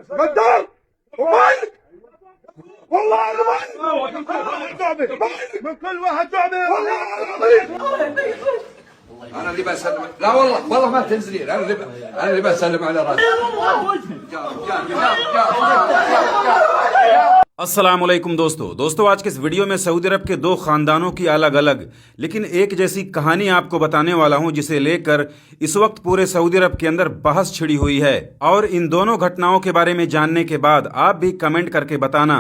غدار ومالك والله انا مالك من كل واحد تعبان والله انا اللي بسلم. لا والله ما تنزلين. انا اللي بسلم على راسي. अस्सलाम वालेकुम दोस्तों आज के इस वीडियो में सऊदी अरब के दो खानदानों की अलग अलग लेकिन एक जैसी कहानी आपको बताने वाला हूं, जिसे लेकर इस वक्त पूरे सऊदी अरब के अंदर बहस छिड़ी हुई है। और इन दोनों घटनाओं के बारे में जानने के बाद आप भी कमेंट करके बताना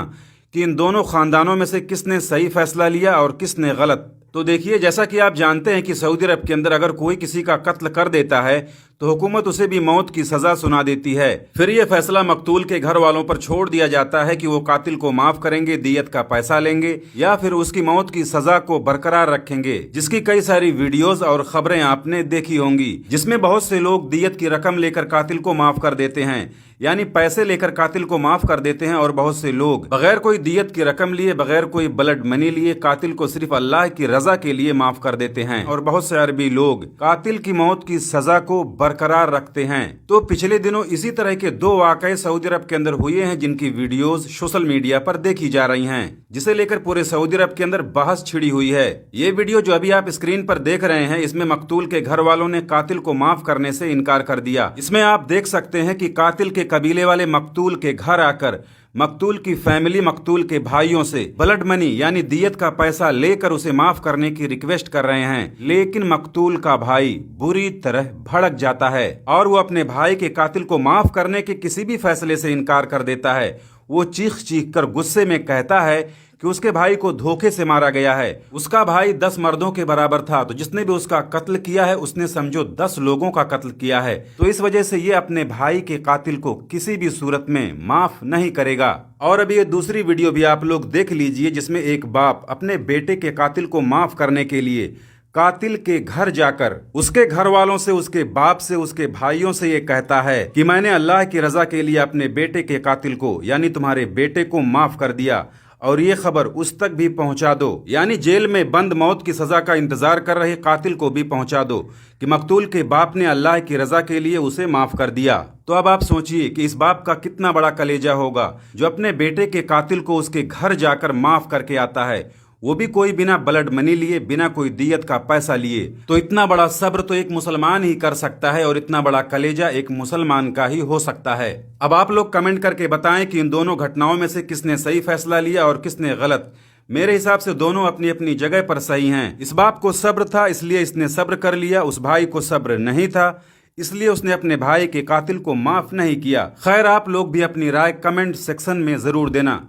कि इन दोनों खानदानों में से किसने सही फैसला लिया और किसने गलत। तो देखिए, जैसा कि आप जानते हैं कि सऊदी अरब के अंदर अगर कोई किसी का कत्ल कर देता है तो हुकूमत उसे भी मौत की सजा सुना देती है। फिर ये फैसला मकतूल के घर वालों पर छोड़ दिया जाता है कि वो कातिल को माफ करेंगे, दियत का पैसा लेंगे या फिर उसकी मौत की सजा को बरकरार रखेंगे, जिसकी कई सारी वीडियोस और खबरें आपने देखी होंगी, जिसमें बहुत से लोग दियत की रकम लेकर कातिल को माफ कर देते हैं, यानी पैसे लेकर कातिल को माफ कर देते हैं। और बहुत से लोग बगैर कोई दियत की रकम लिए, बगैर कोई ब्लड मनी लिए कातिल को सिर्फ अल्लाह की रजा के लिए माफ कर देते हैं। और बहुत से अरबी लोग कातिल की मौत की सजा को बरकरार रखते हैं। तो पिछले दिनों इसी तरह के दो वाकये सऊदी अरब के अंदर हुए हैं, जिनकी वीडियोस सोशल मीडिया पर देखी जा रही हैं, जिसे लेकर पूरे सऊदी अरब के अंदर बहस छिड़ी हुई है। ये वीडियो जो अभी आप स्क्रीन पर देख रहे हैं, इसमें मकतूल के घर वालों ने कातिल को माफ करने से इनकार कर दिया। इसमें आप देख सकते हैं कि कातिल के कबीले वाले मकतूल के घर आकर मकतूल की फैमिली मकतूल के भाइयों से ब्लड मनी यानी दियत का पैसा लेकर उसे माफ करने की रिक्वेस्ट कर रहे हैं। लेकिन मकतूल का भाई बुरी तरह भड़क जाता है और वो अपने भाई के कातिल को माफ करने के किसी भी फैसले से इनकार कर देता है। वो चीख चीख कर गुस्से में कहता है कि उसके भाई को धोखे से मारा गया है। उसका भाई 10 मर्दों के बराबर था, तो जिसने भी उसका कत्ल किया है उसने समझो 10 लोगों का कत्ल किया है। तो इस वजह से ये अपने भाई के कातिल को किसी भी सूरत में माफ नहीं करेगा। और अभी ये दूसरी वीडियो भी आप लोग देख लीजिए, जिसमें एक बाप अपने बेटे के कातिल को माफ करने के लिए कातिल के घर जाकर उसके घर वालों से, उसके बाप से, उसके भाइयों से ये कहता है कि मैंने अल्लाह की रजा के लिए अपने बेटे के कातिल को यानी तुम्हारे बेटे को माफ कर दिया और ये खबर उस तक भी पहुंचा दो, यानी जेल में बंद मौत की सजा का इंतजार कर रहे कातिल को भी पहुंचा दो कि मकतूल के बाप ने अल्लाह की रजा के लिए उसे माफ कर दिया। तो अब आप सोचिए कि इस बाप का कितना बड़ा कलेजा होगा जो अपने बेटे के कातिल को उसके घर जाकर माफ करके आता है, वो भी कोई बिना ब्लड मनी लिए, बिना कोई दियत का पैसा लिए। तो इतना बड़ा सब्र तो एक मुसलमान ही कर सकता है और इतना बड़ा कलेजा एक मुसलमान का ही हो सकता है। अब आप लोग कमेंट करके बताएं कि इन दोनों घटनाओं में से किसने सही फैसला लिया और किसने गलत। मेरे हिसाब से दोनों अपनी अपनी जगह पर सही हैं। इस बाप को सब्र था इसलिए इसने सब्र कर लिया, उस भाई को सब्र नहीं था इसलिए उसने अपने भाई के कातिल को माफ नहीं किया। खैर, आप लोग भी अपनी राय कमेंट सेक्शन में जरूर देना।